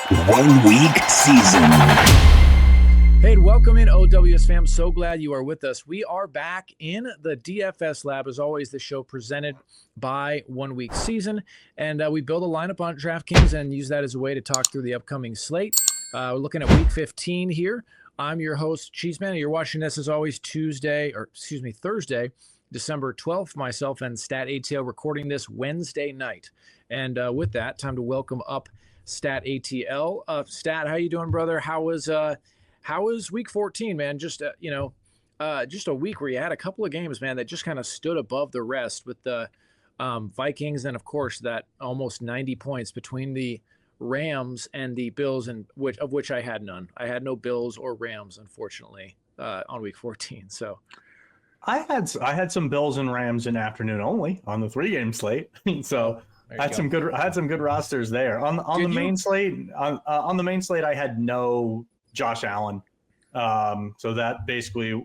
1 week season. Hey, and welcome in, OWS fam. So glad you are with us. We are back in the DFS lab. As always, the show presented by 1 week season. And we build a lineup on DraftKings and use that as a way to talk through the upcoming slate. We're looking at week 15 here. I'm your host, Cheeseman. You're watching this as always Thursday, December 12th. Myself and StatATL recording this Wednesday night. And with that, time to welcome up StatATL. Stat, how you doing, brother? How was week 14, man? Just a week where you had a couple of games, man, that just kind of stood above the rest with the Vikings, and of course that almost 90 points between the Rams and the Bills, and which I had none. I had no Bills or Rams, unfortunately, on week 14. So I had some Bills and Rams in afternoon only on the 3-game slate. So I had some good rosters there. On the main slate, I had no Josh Allen. So that basically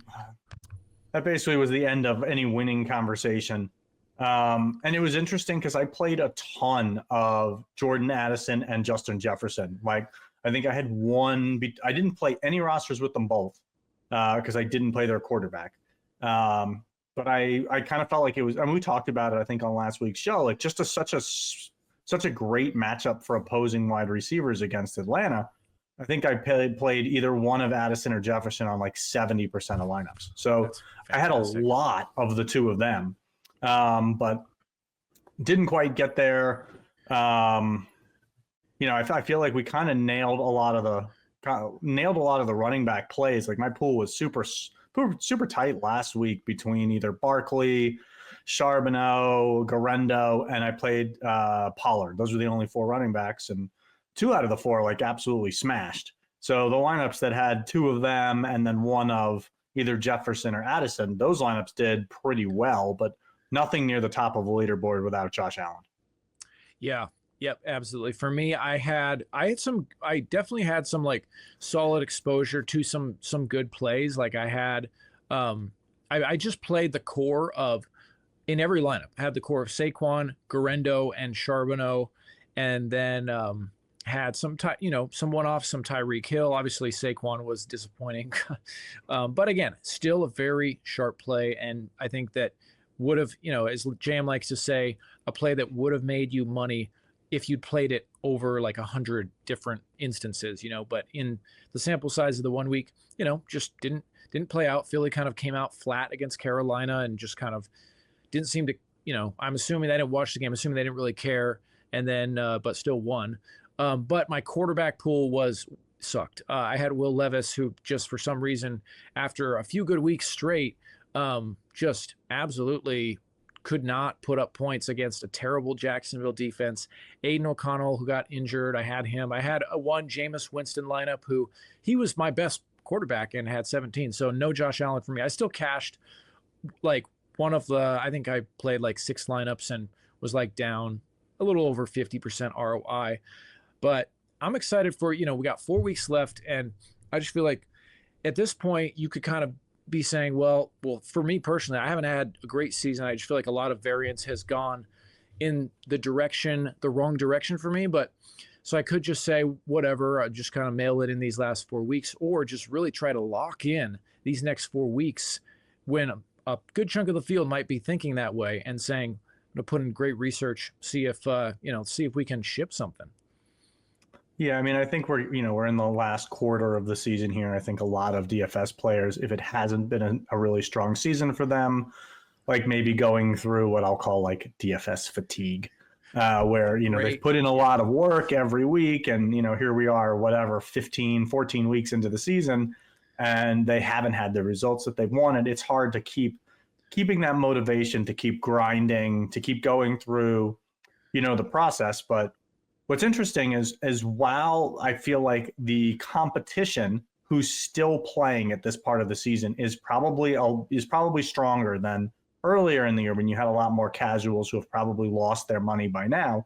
was the end of any winning conversation. And it was interesting because I played a ton of Jordan Addison and Justin Jefferson. Like, I think I had I didn't play any rosters with them both because I didn't play their quarterback. But I kind of felt like it was, we talked about it, I think, on last week's show, like just such a great matchup for opposing wide receivers against Atlanta. I think I played either one of Addison or Jefferson on like 70% of lineups. So I had a lot of the two of them, but didn't quite get there. I feel like we kind of nailed a lot of the running back plays. Like, my pool was super tight last week between either Barkley, Charbonneau, Garendo, and I played Pollard. Those were the only 4 running backs, and 2 out of the 4 like absolutely smashed. So the lineups that had 2 of them and then 1 of either Jefferson or Addison, those lineups did pretty well, but nothing near the top of the leaderboard without Josh Allen. Yeah. Yep, absolutely. For me, I definitely had some like solid exposure to some good plays. Like I had, I just played the core of, in every lineup, I had the core of Saquon, Garendo, and Charbonneau, and then had some one-off, some Tyreek Hill. Obviously, Saquon was disappointing, but again, still a very sharp play, and I think that would have, as Jam likes to say, a play that would have made you money if you'd played it over like 100 different instances, but in the sample size of the 1 week, just didn't play out. Philly kind of came out flat against Carolina and just kind of didn't seem to, I'm assuming they didn't watch the game, assuming they didn't really care, and then, but still won. But my quarterback pool sucked. I had Will Levis, who just for some reason, after a few good weeks straight, just absolutely could not put up points against a terrible Jacksonville defense. Aiden O'Connell, who got injured, I had him. I had one Jameis Winston lineup, who he was my best quarterback and had 17. So no Josh Allen for me. I still cashed like one of I think I played like 6 lineups and was like down a little over 50% ROI. But I'm excited for, we got 4 weeks left. And I just feel like at this point, you could kind of be saying, well, for me personally, I haven't had a great season. I just feel like a lot of variance has gone in the wrong direction for me. But so I could just say, whatever, I just kind of mail it in these last 4 weeks, or just really try to lock in these next 4 weeks when a good chunk of the field might be thinking that way and saying, I'm going to put in great research, see if we can ship something. Yeah, I think we're in the last quarter of the season here. I think a lot of DFS players, if it hasn't been a really strong season for them, like maybe going through what I'll call like DFS fatigue, where, they've put in a lot of work every week and, here we are, 14 weeks into the season, and they haven't had the results that they've wanted. It's hard to keeping that motivation to keep grinding, to keep going through, the process. But what's interesting is while I feel like the competition who's still playing at this part of the season is probably stronger than earlier in the year when you had a lot more casuals who have probably lost their money by now.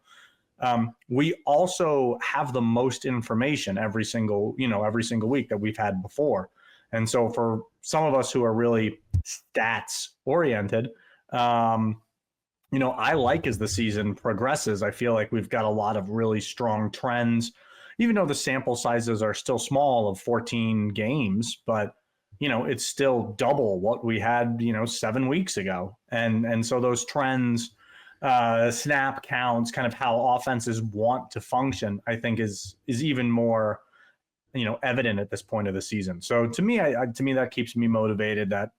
We also have the most information every single week that we've had before. And so for some of us who are really stats oriented, I like as the season progresses, I feel like we've got a lot of really strong trends. even though the sample sizes are still small of 14 games, but it's still double what we had, 7 weeks ago. And so those trends, snap counts, kind of how offenses want to function, I think is even more, evident at this point of the season. So to me, that keeps me motivated that,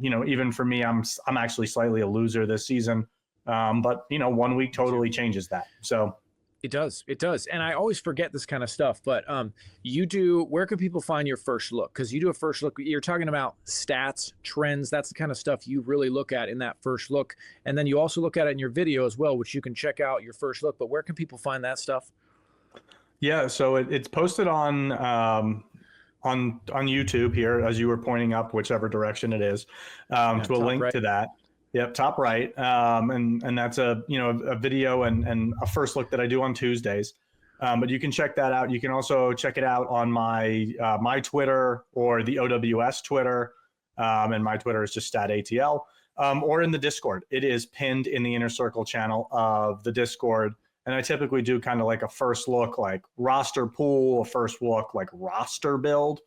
even for me, I'm actually slightly a loser this season. But 1 week totally changes that. So it does. And I always forget this kind of stuff, but where can people find your first look? Because you do a first look, you're talking about stats, trends, that's the kind of stuff you really look at in that first look. And then you also look at it in your video as well, which you can check out your first look, but where can people find that stuff? Yeah, so it's posted on YouTube here, as you were pointing up, whichever direction it is, to a link to that. Yep, top right, and that's a video and a first look that I do on Tuesdays, but you can check that out. You can also check it out on my Twitter or the OWS Twitter, and my Twitter is just StatATL, or in the Discord. It is pinned in the Inner Circle channel of the Discord, and I typically do kind of like a first look, like roster pool, a first look like roster build.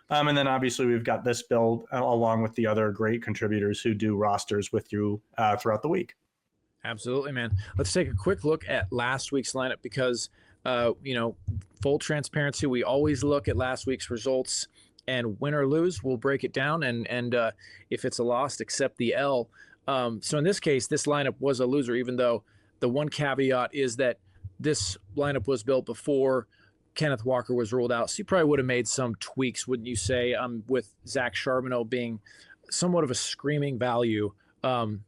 And then obviously we've got this build along with the other great contributors who do rosters with you throughout the week. Absolutely, man. Let's take a quick look at last week's lineup because, full transparency, we always look at last week's results, and win or lose, we'll break it down. And if it's a loss, accept the L. So in this case, this lineup was a loser, even though the one caveat is that this lineup was built before Kenneth Walker was ruled out. So you probably would have made some tweaks, wouldn't you say, with Zach Charbonneau being somewhat of a screaming value on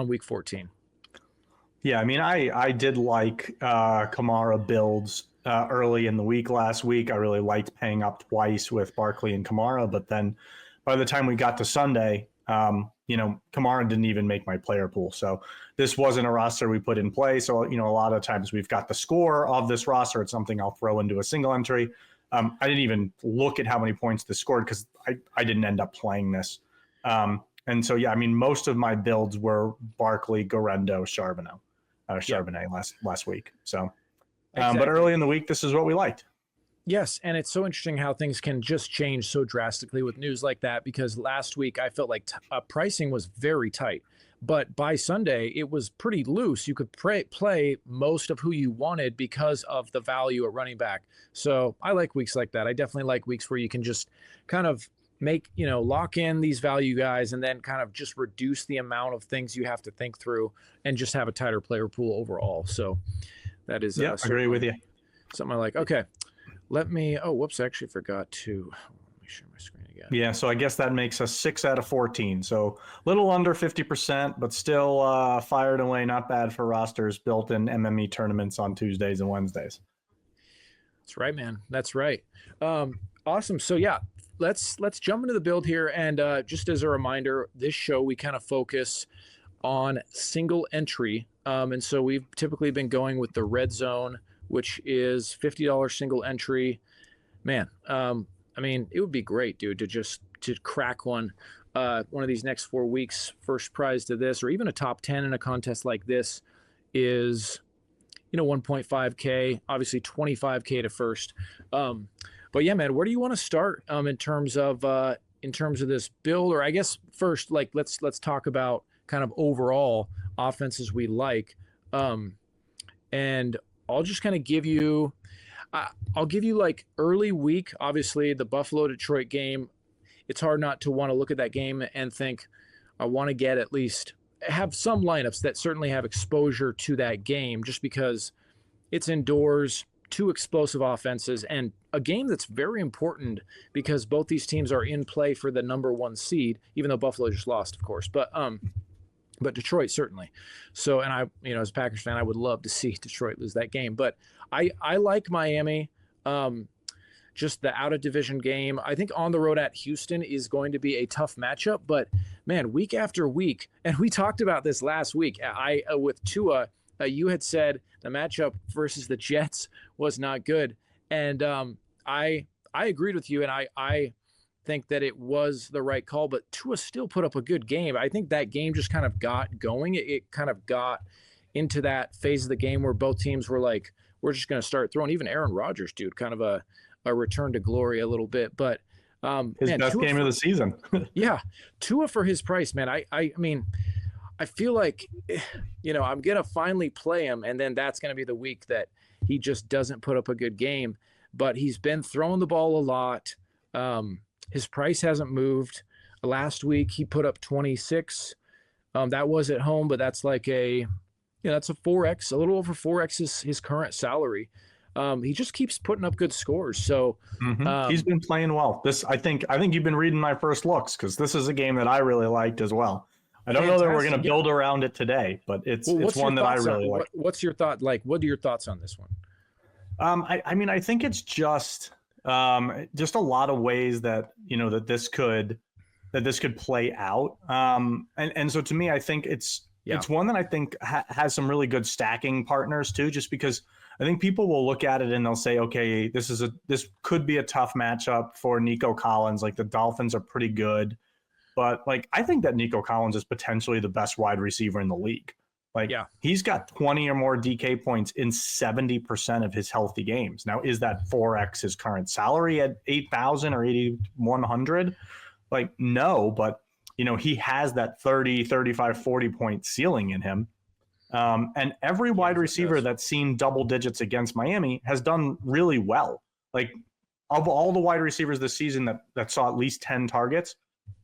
week 14. Yeah, I mean, I did like Kamara builds early in the week last week. I really liked paying up twice with Barkley and Kamara, but then by the time we got to Sunday, Kamara didn't even make my player pool. So this wasn't a roster we put in play. So, a lot of times we've got the score of this roster. It's something I'll throw into a single entry. I didn't even look at how many points this scored because I didn't end up playing this. And so, yeah, I mean, most of my builds were Barkley, Garendo, Charbonnet last week. So, exactly. But early in the week, this is what we liked. Yes, and it's so interesting how things can just change so drastically with news like that, because last week I felt like pricing was very tight, but by Sunday it was pretty loose. You could play most of who you wanted because of the value at running back. So I like weeks like that. I definitely like weeks where you can just kind of make, lock in these value guys and then kind of just reduce the amount of things you have to think through and just have a tighter player pool overall. So that is I agree with you. Something I like. Okay. Let me, I actually forgot to, let me share my screen again. Yeah, so I guess that makes us 6 out of 14. So a little under 50%, but still fired away. Not bad for rosters built in MME tournaments on Tuesdays and Wednesdays. That's right, man. That's right. Awesome. So yeah, let's jump into the build here. And just as a reminder, this show, we kind of focus on single entry. And so we've typically been going with the red zone, which is $50 single entry. Man, I mean, it would be great, dude, to crack one of these next 4 weeks. First prize to this, or even a top 10 in a contest like this is, 1.5K, obviously 25K to first. But yeah, man, where do you want to start in terms of this build? Or I guess first, like, let's talk about kind of overall offenses we like. And I'll just kind of give you, like early week, obviously the Buffalo Detroit game. It's hard not to want to look at that game and think, I want to have some lineups that certainly have exposure to that game just because it's indoors, two explosive offenses, and a game that's very important because both these teams are in play for the number 1 seed, even though Buffalo just lost, of course. But Detroit certainly. So, and I, as a Packers fan, I would love to see Detroit lose that game. But I like Miami. Just the out of division game. I think on the road at Houston is going to be a tough matchup. But man, week after week, and we talked about this last week. With Tua, you had said the matchup versus the Jets was not good, and I agreed with you, and I think that it was the right call, but Tua still put up a good game. I think that game just kind of got going. It kind of got into that phase of the game where both teams were we're just going to start throwing. Even Aaron Rodgers, dude, kind of a return to glory a little bit. But his best game of the season. Yeah, Tua for his price, man. I mean, I feel like, I'm going to finally play him, and then that's going to be the week that he just doesn't put up a good game. But he's been throwing the ball a lot. His price hasn't moved. Last week he put up 26. That was at home, but that's like that's a 4x, a little over 4x his current salary. He just keeps putting up good scores. So he's been playing well. I think you've been reading my first looks, because this is a game that I really liked as well. I don't know that we're going to build around it today, but it's one that I really like. What's your thought? Like, what are your thoughts on this one? I mean, I think it's just a lot of ways that that this could play out. And so to me, I think it's one that I think has some really good stacking partners too, just because I think people will look at it and they'll say, okay, this could be a tough matchup for Nico Collins. Like, the Dolphins are pretty good, but like, I think that Nico Collins is potentially the best wide receiver in the league. Like, he's got 20 or more DK points in 70% of his healthy games. Now, is that 4x his current salary at 8,000 or 8,100? Like, no, but he has that 30, 35, 40 point ceiling in him. And every wide receiver that's seen double digits against Miami has done really well. Like, of all the wide receivers this season that saw at least 10 targets,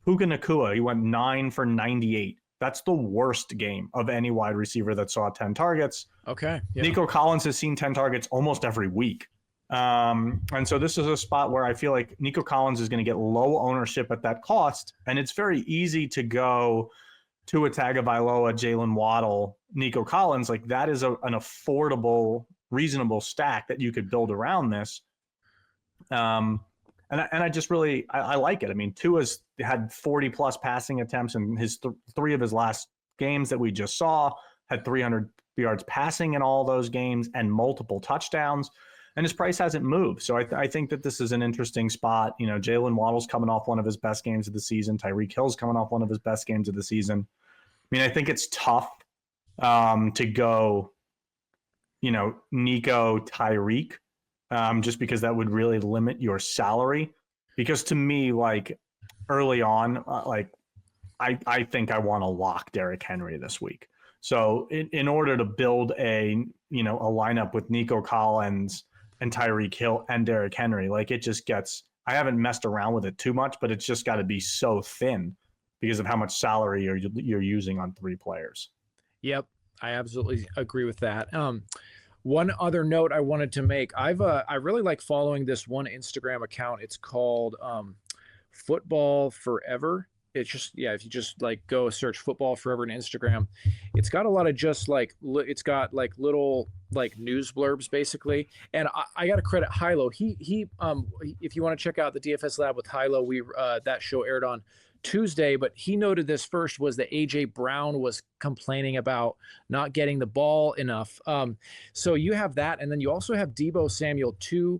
Puka Nacua, he went 9 for 98. That's the worst game of any wide receiver that saw 10 targets. Okay. Yeah. Nico Collins has seen 10 targets almost every week. And so this is a spot where I feel like Nico Collins is going to get low ownership at that cost. And it's very easy to go Tua Tagovailoa, Jalen Waddle, Nico Collins. Like, that is an affordable, reasonable stack that you could build around this. And I just really, I like it. I mean, Tua's had 40 plus passing attempts in his three of his last games that we just saw, had 300 yards passing in all those games and multiple touchdowns, and his price hasn't moved. So I think that this is an interesting spot. Jalen Waddle's coming off one of his best games of the season. Tyreek Hill's coming off one of his best games of the season. I mean, I think it's tough to go, Nico, Tyreek, just because that would really limit your salary. Because to me, like, early on, I think I want to lock Derrick Henry this week. So in order to build a lineup with Nico Collins and Tyreek Hill and Derrick Henry, like, it just gets, I haven't messed around with it too much, but it's just got to be so thin because of how much salary you're using on three players. Yep, I absolutely agree with that. One other note I wanted to make, I really like following this one Instagram account. It's called Football Forever. It's just, if you just like go search Football Forever on Instagram, it's got a lot of just like, it's got like little like news blurbs basically. And I got to credit Hilo. He if you want to check out the DFS Lab with Hilo, that show aired on Tuesday, but he noted this first was that AJ Brown was complaining about not getting the ball enough. So you have that, and then you also have Deebo Samuel, two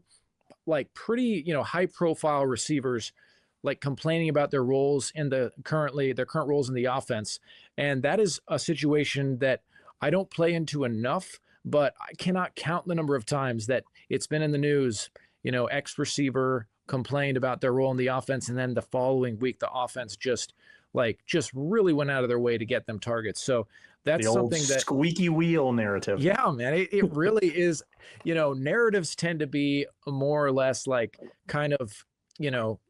like pretty high profile receivers, like complaining about their roles in their current roles in the offense. And that is a situation that I don't play into enough, but I cannot count the number of times that it's been in the news, X receiver complained about their role in the offense, and then the following week the offense just really went out of their way to get them targets. So that's the something that squeaky wheel narrative. Yeah, man, it really is. Narratives tend to be more or less like kind of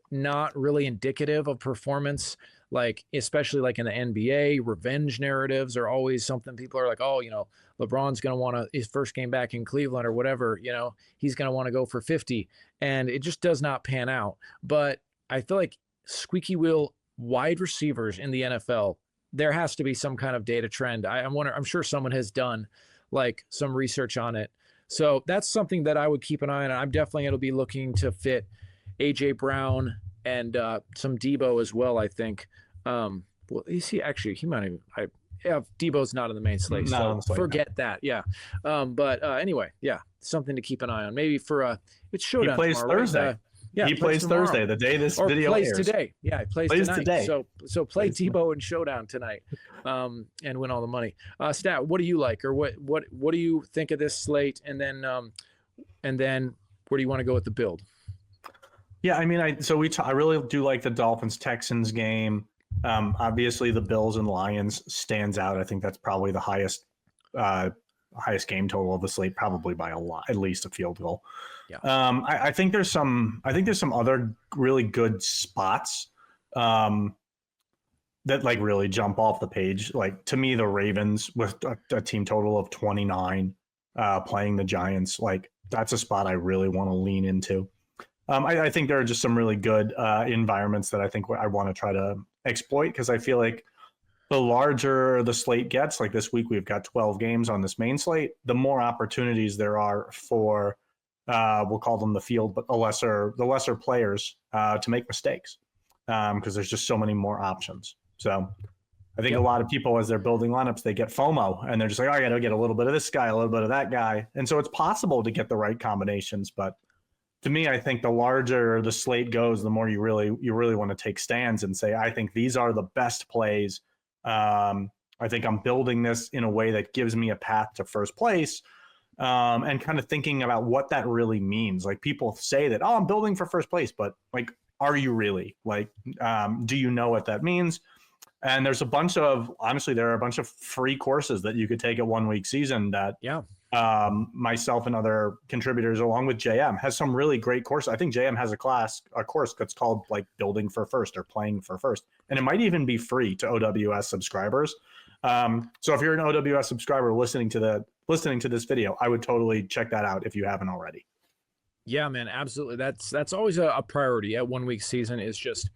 not really indicative of performance. Like, especially like in the NBA, revenge narratives are always something people are like, oh, LeBron's going to want his first game back in Cleveland or whatever, he's going to want to go for 50. And it just does not pan out. But I feel like squeaky wheel wide receivers in the NFL, there has to be some kind of data trend. I'm sure someone has done like some research on it. So that's something that I would keep an eye on. I'm definitely going to be looking to fit AJ Brown and some Deebo as well, I think. Well, he might even, Deebo's not in the main slate, so forget that. Yeah. But anyway, something to keep an eye on. Maybe for it's showdown. He plays tomorrow, Thursday. Right? Yeah, he plays tomorrow. Thursday, the day this or video plays airs. today. Yeah, he plays tonight. Today. So play Tebow and Showdown tonight, and win all the money. Stat, what do you like, or what do you think of this slate? And then where do you want to go with the build? Yeah, I mean, I really do like the Dolphins-Texans game. Obviously, the Bills and Lions stands out. I think that's probably the highest game total of the slate, probably by a lot, at least a field goal. Yeah. I think there's some other really good spots that like really jump off the page. Like, to me, the Ravens with a team total of 29 playing the Giants, like that's a spot I really want to lean into. I think there are just some really good environments that I think I want to try to exploit, because I feel like the larger the slate gets, like this week we've got 12 games on this main slate, the more opportunities there are for we'll call them the field, but the lesser players to make mistakes, because there's just so many more options. So I think a lot of people, as they're building lineups, they get FOMO and they're just like, oh, I got to get a little bit of this guy, a little bit of that guy. And so it's possible to get the right combinations. But to me, I think the larger the slate goes, the more you really want to take stands and say, I think these are the best plays. I think I'm building this in a way that gives me a path to first place, and kind of thinking about what that really means. Like, people say that, oh, I'm building for first place, but like, are you really? Like, do you know what that means? And there are a bunch of free courses that you could take at 1 week season that myself and other contributors, along with JM, has some really great courses. I think JM has a course that's called like Building for First or Playing for First. And it might even be free to OWS subscribers. So if you're an OWS subscriber listening to this video, I would totally check that out if you haven't already. Yeah, man, absolutely. That's always a priority at 1 week season, is just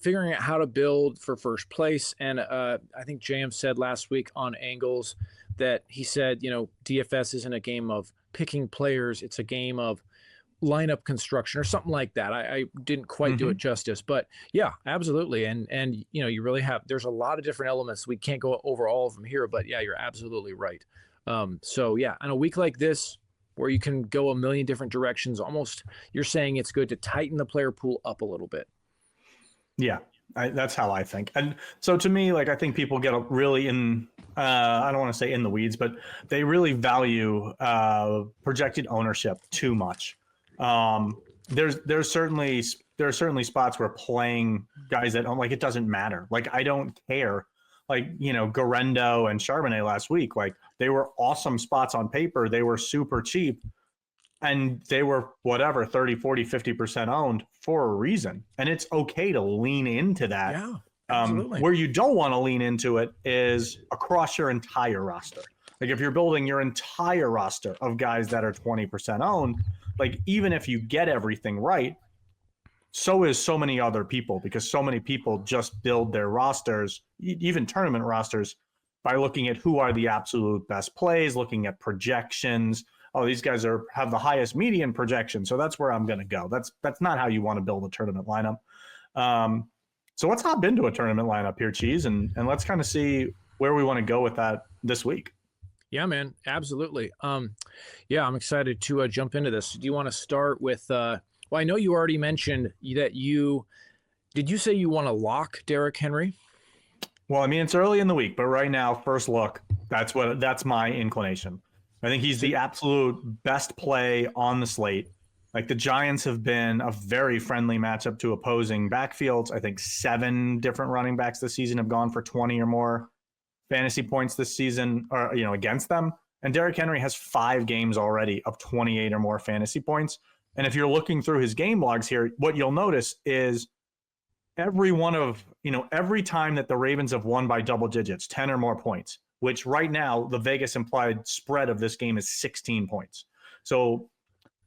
figuring out how to build for first place. And I think JM said last week on Angles that he said, DFS isn't a game of picking players, it's a game of lineup construction or something like that. I didn't quite do it justice, but yeah, absolutely. And you really have, there's a lot of different elements. We can't go over all of them here, but yeah, you're absolutely right. So yeah, on a week like this, where you can go a million different directions, almost you're saying it's good to tighten the player pool up a little bit. Yeah, that's how I think. And so to me, like, I think people get really in, I don't want to say in the weeds, but they really value projected ownership too much. There's certainly spots where playing guys that like, it doesn't matter. Like, I don't care. Like, Garendo and Charbonnet last week, like, they were awesome spots on paper. They were super cheap. And they were whatever, 30, 40, 50% owned for a reason. And it's okay to lean into that. Yeah, absolutely. Where you don't want to lean into it is across your entire roster. Like, if you're building your entire roster of guys that are 20% owned, like, even if you get everything right, so is so many other people, because so many people just build their rosters, even tournament rosters, by looking at who are the absolute best plays, looking at projections. Oh, these guys have the highest median projection, so that's where I'm going to go. That's not how you want to build a tournament lineup. So let's hop into a tournament lineup here, Cheese, and let's kind of see where we want to go with that this week. Yeah, man, absolutely. Yeah, I'm excited to jump into this. Do you want to start with? Well, I know you already mentioned that did you say you want to lock Derrick Henry? Well, I mean, it's early in the week, but right now, first look, that's my inclination. I think he's the absolute best play on the slate. Like, the Giants have been a very friendly matchup to opposing backfields. I think 7 different running backs this season have gone for 20 or more fantasy points this season, or against them. And Derrick Henry has 5 games already of 28 or more fantasy points. And if you're looking through his game logs here, what you'll notice is every time that the Ravens have won by double digits, 10 or more points, which right now the Vegas implied spread of this game is 16 points. So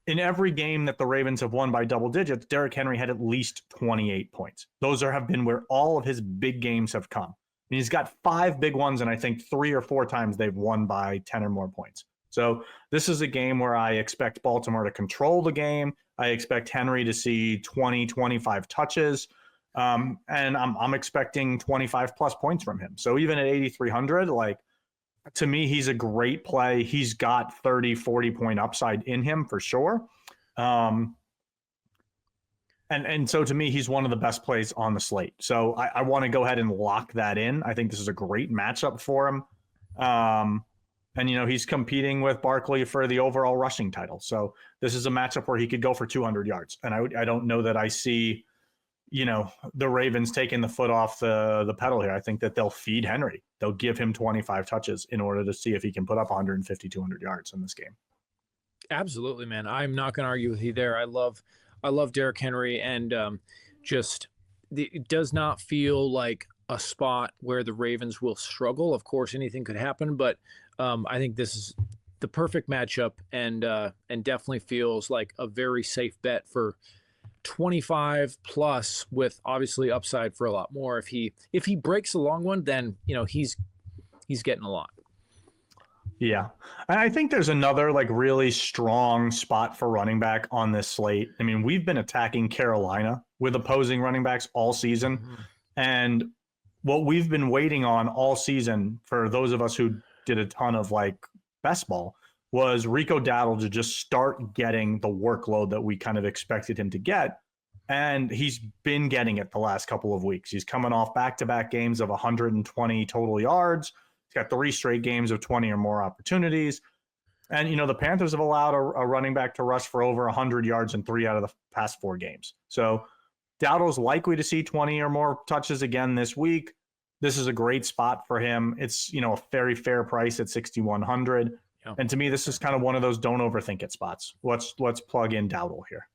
in every game that the Ravens have won by double digits, Derrick Henry had at least 28 points. Those have been where all of his big games have come. And he's got 5 big ones, and I think 3 or 4 times they've won by 10 or more points. So this is a game where I expect Baltimore to control the game. I expect Henry to see 20, 25 touches. And I'm expecting 25 plus points from him. So even at 8,300, like, to me, he's a great play. He's got 30, 40 point upside in him for sure. And so to me, he's one of the best plays on the slate. So I want to go ahead and lock that in. I think this is a great matchup for him. And, he's competing with Barkley for the overall rushing title. So this is a matchup where he could go for 200 yards. And I don't know that I see, the Ravens taking the foot off the pedal here. I think that they'll feed Henry. They'll give him 25 touches in order to see if he can put up 150, 200 yards in this game. Absolutely, man. I'm not going to argue with you there. I love Derrick Henry, and it does not feel like a spot where the Ravens will struggle. Of course, anything could happen, but I think this is the perfect matchup, and definitely feels like a very safe bet for 25 plus, with obviously upside for a lot more. If he breaks a long one, then he's getting a lot. Yeah. And I think there's another really strong spot for running back on this slate. I mean, we've been attacking Carolina with opposing running backs all season. Mm-hmm. And what we've been waiting on all season, for those of us who did a ton of best ball, was Rico Dowdle to just start getting the workload that we kind of expected him to get. And he's been getting it the last couple of weeks. He's coming off back-to-back games of 120 total yards. He's got 3 straight games of 20 or more opportunities. And, the Panthers have allowed a running back to rush for over 100 yards in 3 out of the past 4 games. So Dowdle's likely to see 20 or more touches again this week. This is a great spot for him. It's, a very fair price at 6,100. Yep. And to me, this is kind of one of those don't overthink it spots. Let's plug in Dowdle here.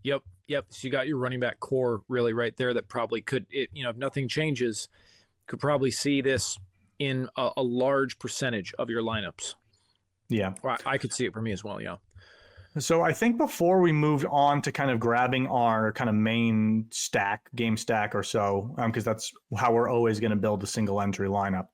Yep. So you got your running back core really right there that probably could, if nothing changes, could probably see this in a large percentage of your lineups. Yeah. I could see it for me as well, yeah. So I think before we moved on to kind of grabbing our kind of main game stack or so, because that's how we're always going to build a single entry lineup,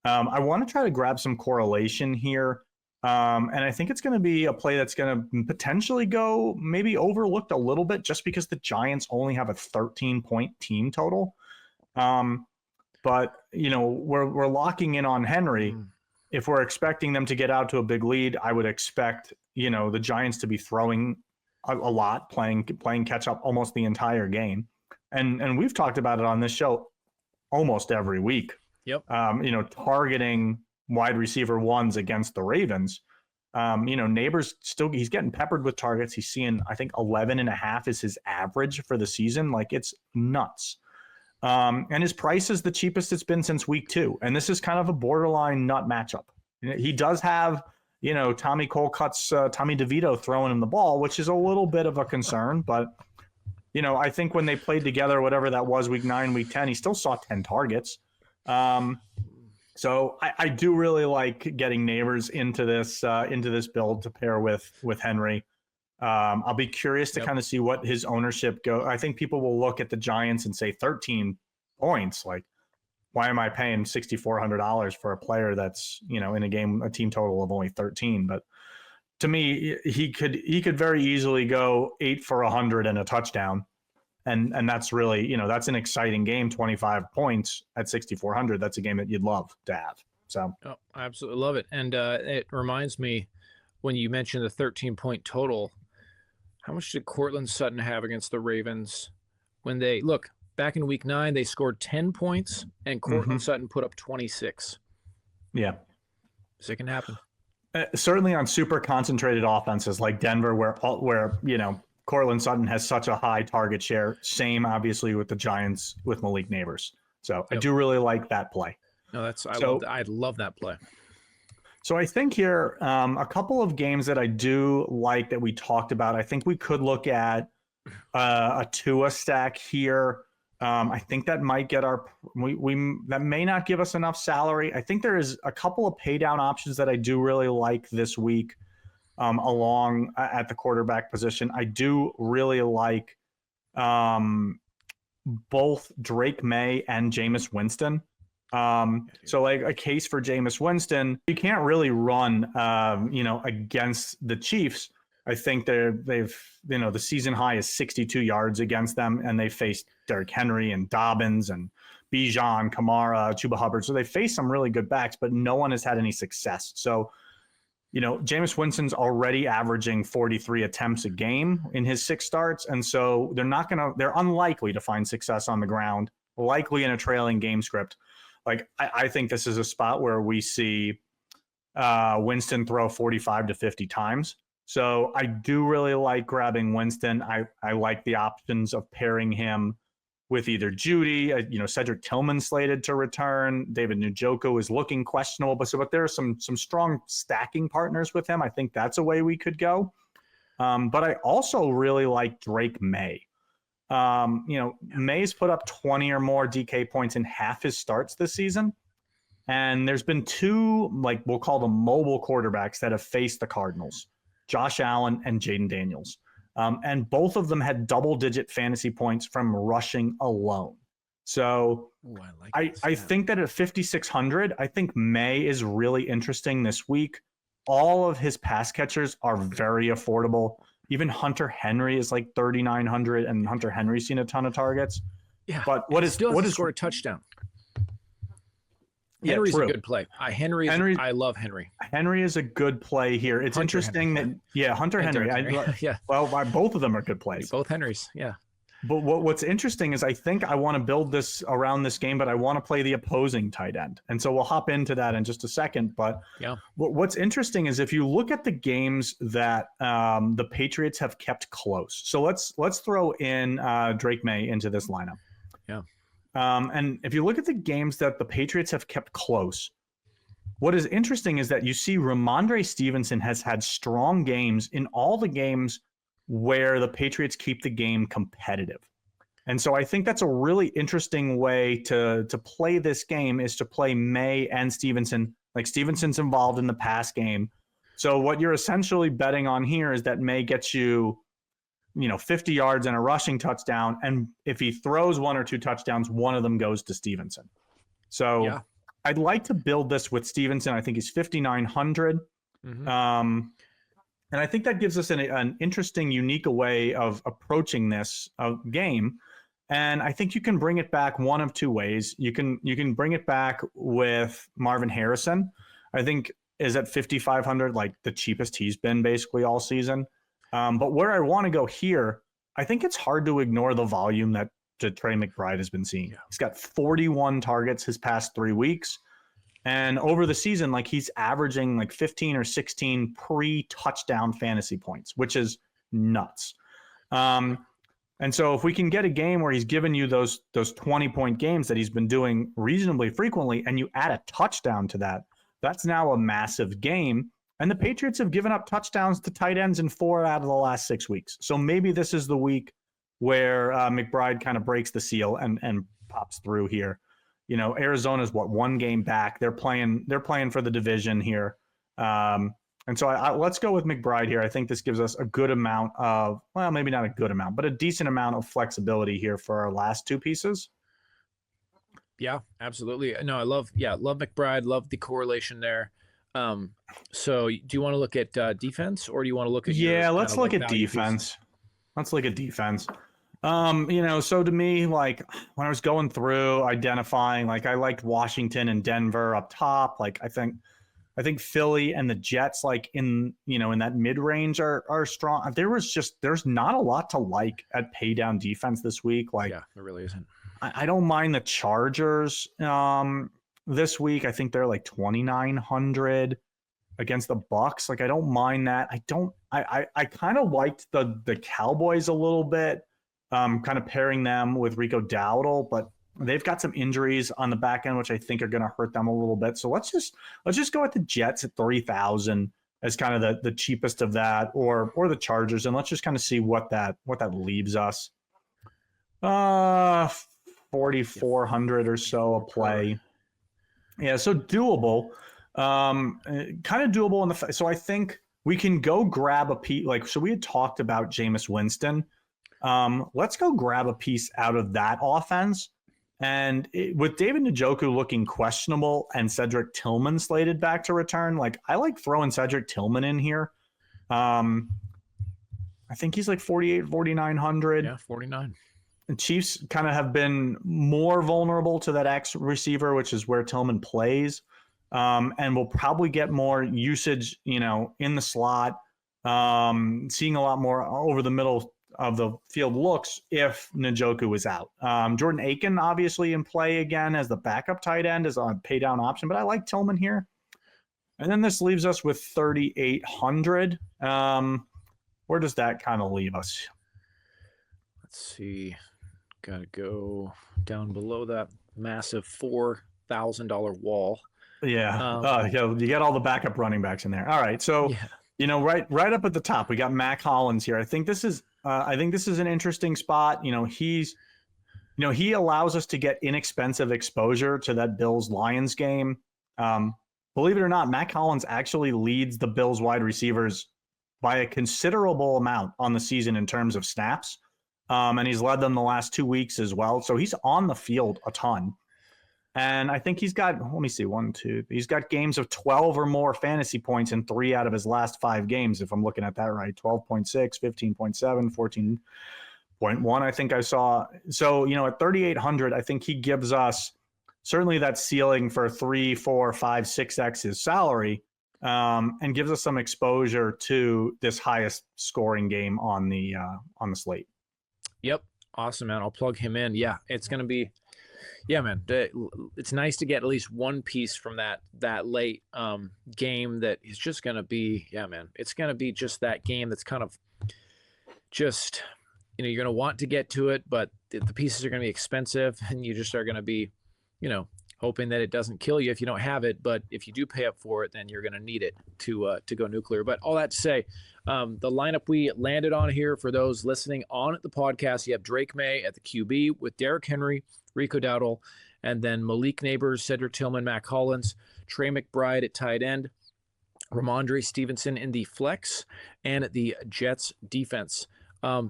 I want to try to grab some correlation here. And I think it's going to be a play that's going to potentially go maybe overlooked a little bit, just because the Giants only have a 13-point team total. But, we're locking in on Henry. If we're expecting them to get out to a big lead, I would expect, the Giants to be throwing a lot, playing catch up almost the entire game. And we've talked about it on this show almost every week. Yep. Targeting wide receiver ones against the Ravens. Nabers he's getting peppered with targets. He's seeing, I think 11.5 is his average for the season. It's nuts. And his price is the cheapest it's been since week 2. And this is kind of a borderline nut matchup. He does have, Tommy Colcutt's Tommy DeVito throwing him the ball, which is a little bit of a concern. But, I think when they played together, whatever that was, week 9, week 10, he still saw 10 targets. So I do really like getting Nabers into this build to pair with Henry. I'll be curious to kind of see what his ownership go. I think people will look at the Giants and say 13 points. Why am I paying $6,400 for a player that's, in a team total of only 13? But to me, he could very easily go 8 for 100 and a touchdown. And that's really, that's an exciting game. 25 points at 6,400. That's a game that you'd love to have. So I absolutely love it. And it reminds me, when you mentioned the 13-point total, how much did Courtland Sutton have against the Ravens when they look back in week 9? They scored 10 points and Courtland Sutton put up 26. Yeah. So it can happen. Certainly on super concentrated offenses like Denver, where Courtland Sutton has such a high target share. Same, obviously, with the Giants with Malik Nabers. So I do really like that play. No, I love that play. So I think here, a couple of games that I do like that we talked about. I think we could look at a Tua stack here. I think that might get that may not give us enough salary. I think there is a couple of pay down options that I do really like this week. Along at the quarterback position, I do really like both Drake Maye and Jameis Winston. So a case for Jameis Winston, you can't really run, against the Chiefs. I think they've the season high is 62 yards against them, and they faced Derrick Henry and Dobbins and Bijan, Kamara, Chuba Hubbard. So they face some really good backs, but no one has had any success. So Jameis Winston's already averaging 43 attempts a game in his 6 starts. And so they're unlikely to find success on the ground, likely in a trailing game script. Like, I think this is a spot where we see Winston throw 45 to 50 times. So I do really like grabbing Winston. I like the options of pairing him with either Judy, Cedric Tillman slated to return. David Njoku is looking questionable, but there are some strong stacking partners with him. I think that's a way we could go. But I also really like Drake Maye. Maye's put up 20 or more DK points in half his starts this season. And there's been 2, like we'll call them mobile quarterbacks that have faced the Cardinals, Josh Allen and Jaden Daniels. And both of them had double-digit fantasy points from rushing alone. So I think that at 5,600, I think Maye is really interesting this week. All of his pass catchers are very affordable. Even Hunter Henry is like 3,900, and Hunter Henry's seen a ton of targets. Yeah, but what is scored a touchdown? Henry's a good play. I love Henry. Henry is a good play here. It's interesting that Hunter Henry. Well, both of them are good plays. Both Henrys, yeah. But what's interesting is I think I want to build this around this game, but I want to play the opposing tight end, and so we'll hop into that in just a second. But what's interesting is if you look at the games that the Patriots have kept close. So let's throw in Drake Maye into this lineup. Yeah. And if you look at the games that the Patriots have kept close, what is interesting is that you see Ramondre Stevenson has had strong games in all the games where the Patriots keep the game competitive. And so I think that's a really interesting way to play this game, is to play Maye and Stevenson. Like, Stevenson's involved in the pass game. So what you're essentially betting on here is that Maye gets you 50 yards and a rushing touchdown. And if he throws 1 or 2 touchdowns, one of them goes to Stevenson. So I'd like to build this with Stevenson. I think he's 5,900. Mm-hmm. And I think that gives us an interesting, unique way of approaching this game. And I think you can bring it back one of 2 ways. You can bring it back with Marvin Harrison. I think is at 5,500, like the cheapest he's been basically all season. But where I want to go here, I think it's hard to ignore the volume that Trey McBride has been seeing. Yeah. He's got 41 targets his past 3 weeks. And over the season, like, he's averaging like 15 or 16 pre-touchdown fantasy points, which is nuts. And so if we can get a game where he's given you those 20-point games that he's been doing reasonably frequently, and you add a touchdown to that, that's now a massive game. And the Patriots have given up touchdowns to tight ends in 4 out of the last 6 weeks. So maybe this is the week where McBride kind of breaks the seal and pops through here. Arizona's 1 game back. They're playing for the division here. And so let's go with McBride here. I think this gives us a good amount of, well, maybe not a good amount, but a decent amount of flexibility here for our last 2 pieces. Yeah, absolutely. No, I love McBride. Love the correlation there. So do you want to look at defense, or do you want to look at let's look at defense. Let's look at defense. So to me, like, when I was going through identifying, like, I liked Washington and Denver up top. Like, I think Philly and the Jets, like, in that mid-range are strong. There's not a lot to like at pay down defense this week. Like, yeah, there really isn't. I don't mind the Chargers this week. I think they're like 2,900 against the Bucks. Like, I don't mind that. I kind of liked the Cowboys a little bit, kind of pairing them with Rico Dowdle, but they've got some injuries on the back end, which I think are going to hurt them a little bit. So let's just go with the Jets at 3,000 as kind of the cheapest of that, or the Chargers, and let's just kind of see what that leaves us. 4,400 or so a play. Yeah, so doable. Kind of doable in the. So I think we can go grab a piece. Like, so we had talked about Jameis Winston. Let's go grab a piece out of that offense. And with David Njoku looking questionable and Cedric Tillman slated back to return, like, I like throwing Cedric Tillman in here. I think he's like 4,900. Yeah, 49. The Chiefs kind of have been more vulnerable to that X receiver, which is where Tillman plays. and will probably get more usage, in the slot, seeing a lot more over the middle of the field looks if Njoku is out. Jordan Aiken obviously in play again as the backup tight end as a pay down option, but I like Tillman here. And then this leaves us with 3,800. Where does that kind of leave us? Let's see. Got to go down below that massive $4,000 wall. Yeah. You got all the backup running backs in there. All right. So, right up at the top, we got Mac Hollins here. I think this is an interesting spot. He allows us to get inexpensive exposure to that Bills Lions game. Believe it or not, Mac Hollins actually leads the Bills wide receivers by a considerable amount on the season in terms of snaps. And he's led them the last 2 weeks as well. So he's on the field a ton. And I think he's got, he's got games of 12 or more fantasy points in 3 out of his last 5 games, if I'm looking at that right. 12.6, 15.7, 14.1, I think I saw. So, at 3,800, I think he gives us certainly that ceiling for 3, 4, 5, 6x his salary, and gives us some exposure to this highest scoring game on the slate. Yep. Awesome, man. I'll plug him in. Yeah, it's going to be, yeah, man. It's nice to get at least one piece from that late game that is just going to be, yeah, man. It's going to be just that game that's kind of just, you're going to want to get to it, but the pieces are going to be expensive, and you just are going to be, hoping that it doesn't kill you if you don't have it. But if you do pay up for it, then you're going to need it to go nuclear. But all that to say, the lineup we landed on here for those listening on the podcast, you have Drake Maye at the QB with Derrick Henry, Rico Dowdle, and then Malik Nabers, Cedric Tillman, Mac Hollins, Trey McBride at tight end, Ramondre Stevenson in the flex, and the Jets defense.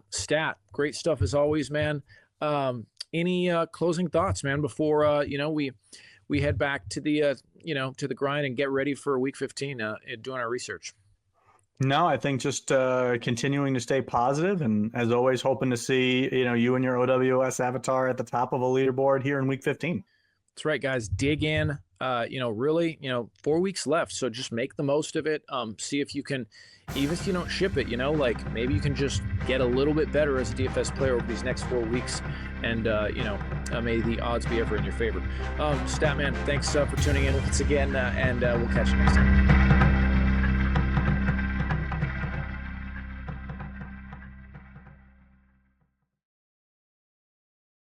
Stat, great stuff as always, man. Any closing thoughts, man, before we head back to the to the grind and get ready for week 15 doing our research? No, I think just continuing to stay positive, and as always, hoping to see you and your OWS avatar at the top of a leaderboard here in week 15. That's right, guys. Dig in. Really, 4 weeks left, so just make the most of it. See if you can, even if you don't ship it, maybe you can just get a little bit better as a DFS player over these next 4 weeks, and may the odds be ever in your favor. Statman, thanks for tuning in once again, and we'll catch you next time.